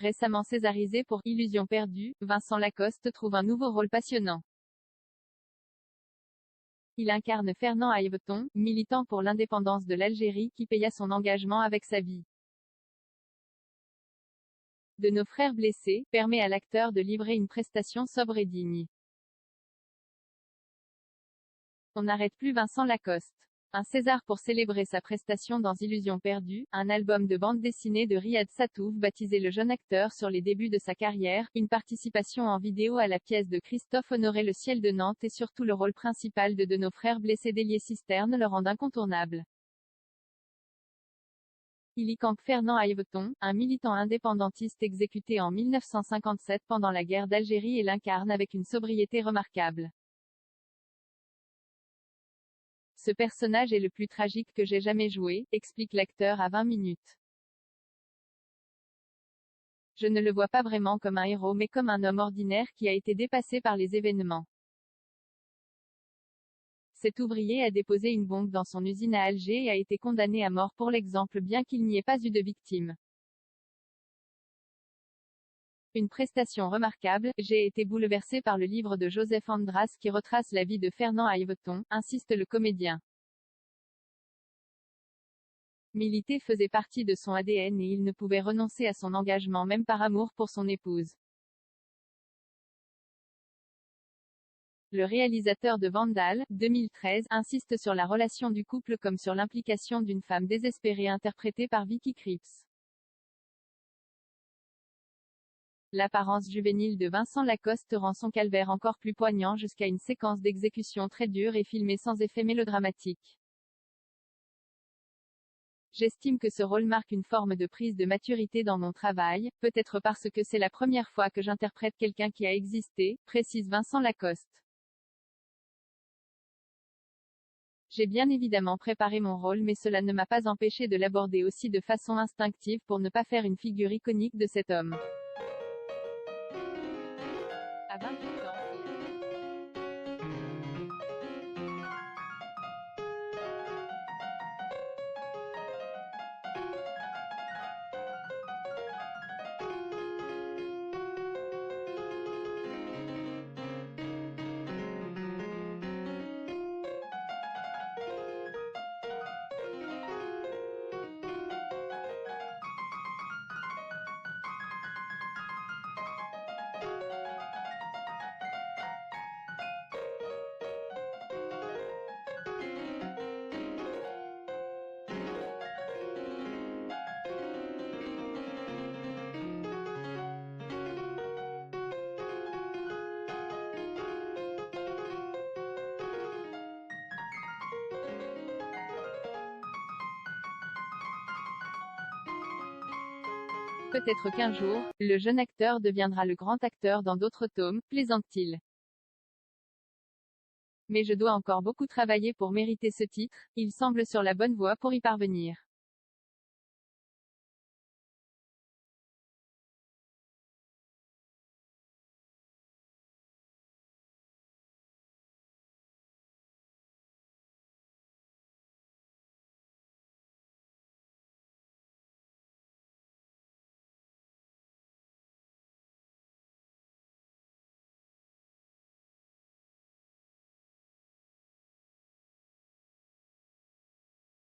Récemment césarisé pour Illusion perdue, Vincent Lacoste trouve un nouveau rôle passionnant. Il incarne Fernand Yveton, militant pour l'indépendance de l'Algérie qui paya son engagement avec sa vie. De nos frères blessés, permet à l'acteur de livrer une prestation sobre et digne. On n'arrête plus Vincent Lacoste. Un César pour célébrer sa prestation dans Illusion perdue, un album de bande dessinée de Riyad Satouf baptisé le jeune acteur sur les débuts de sa carrière, une participation en vidéo à la pièce de Christophe Honoré Le Ciel de Nantes et surtout le rôle principal de nos frères blessés d'Hélier Cisterne le rendent incontournable. Il y campe Fernand Yveton, un militant indépendantiste exécuté en 1957 pendant la guerre d'Algérie et l'incarne avec une sobriété remarquable. Ce personnage est le plus tragique que j'ai jamais joué, explique l'acteur à 20 minutes. Je ne le vois pas vraiment comme un héros mais comme un homme ordinaire qui a été dépassé par les événements. Cet ouvrier a déposé une bombe dans son usine à Alger et a été condamné à mort pour l'exemple bien qu'il n'y ait pas eu de victime. Une prestation remarquable, j'ai été bouleversé par le livre de Joseph Andras qui retrace la vie de Fernand Yveton, insiste le comédien. Militer faisait partie de son ADN et il ne pouvait renoncer à son engagement même par amour pour son épouse. Le réalisateur de Vandal, 2013, insiste sur la relation du couple comme sur l'implication d'une femme désespérée interprétée par Vicky Krieps. L'apparence juvénile de Vincent Lacoste rend son calvaire encore plus poignant jusqu'à une séquence d'exécution très dure et filmée sans effet mélodramatique. J'estime que ce rôle marque une forme de prise de maturité dans mon travail, peut-être parce que c'est la première fois que j'interprète quelqu'un qui a existé, précise Vincent Lacoste. J'ai bien évidemment préparé mon rôle mais cela ne m'a pas empêché de l'aborder aussi de façon instinctive pour ne pas faire une figure iconique de cet homme. À 28 ans. Peut-être qu'un jour, le jeune acteur deviendra le grand acteur dans d'autres tomes, plaisante-t-il. Mais je dois encore beaucoup travailler pour mériter ce titre, il semble sur la bonne voie pour y parvenir.